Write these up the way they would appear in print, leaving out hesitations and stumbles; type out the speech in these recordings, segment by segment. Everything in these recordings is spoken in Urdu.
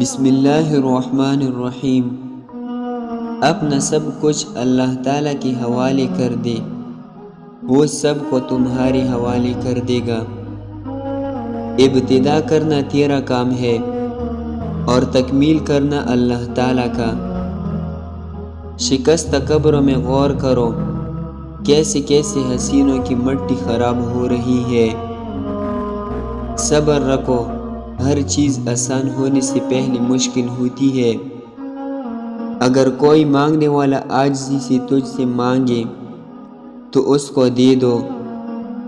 بسم اللہ الرحمن الرحیم۔ اپنا سب کچھ اللہ تعالیٰ کے حوالے کر دے، وہ سب کو تمہارے حوالے کر دے گا۔ ابتدا کرنا تیرا کام ہے اور تکمیل کرنا اللہ تعالیٰ کا۔ شکست قبروں میں غور کرو، کیسے کیسے حسینوں کی مٹی خراب ہو رہی ہے۔ صبر رکھو، ہر چیز آسان ہونے سے پہلے مشکل ہوتی ہے۔ اگر کوئی مانگنے والا عاجزی سے تجھ سے مانگے تو اس کو دے دو،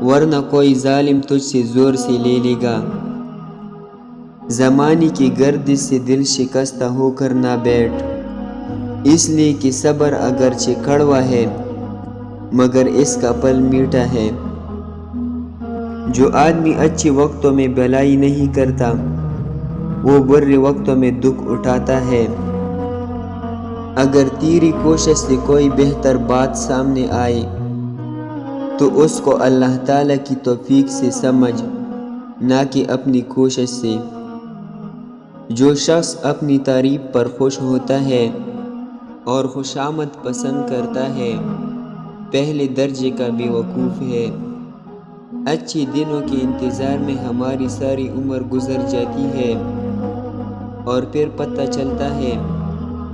ورنہ کوئی ظالم تجھ سے زور سے لے لے گا۔ زمانے کی گردش سے دل شکستہ ہو کر نہ بیٹھ، اس لیے کہ صبر اگرچہ کڑوا ہے مگر اس کا پھل میٹھا ہے۔ جو آدمی اچھے وقتوں میں بھلائی نہیں کرتا، وہ برے وقتوں میں دکھ اٹھاتا ہے۔ اگر تیری کوشش سے کوئی بہتر بات سامنے آئے تو اس کو اللہ تعالیٰ کی توفیق سے سمجھ، نہ کہ اپنی کوشش سے۔ جو شخص اپنی تعریف پر خوش ہوتا ہے اور خوشامد پسند کرتا ہے، پہلے درجے کا بے وقوف ہے۔ اچھے دنوں کے انتظار میں ہماری ساری عمر گزر جاتی ہے اور پھر پتہ چلتا ہے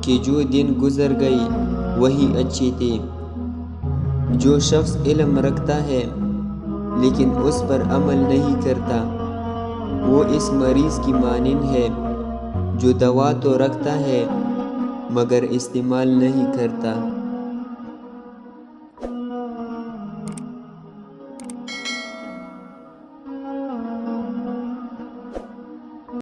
کہ جو دن گزر گئی وہی اچھے تھے۔ جو شخص علم رکھتا ہے لیکن اس پر عمل نہیں کرتا، وہ اس مریض کی مانند ہے جو دوا تو رکھتا ہے مگر استعمال نہیں کرتا۔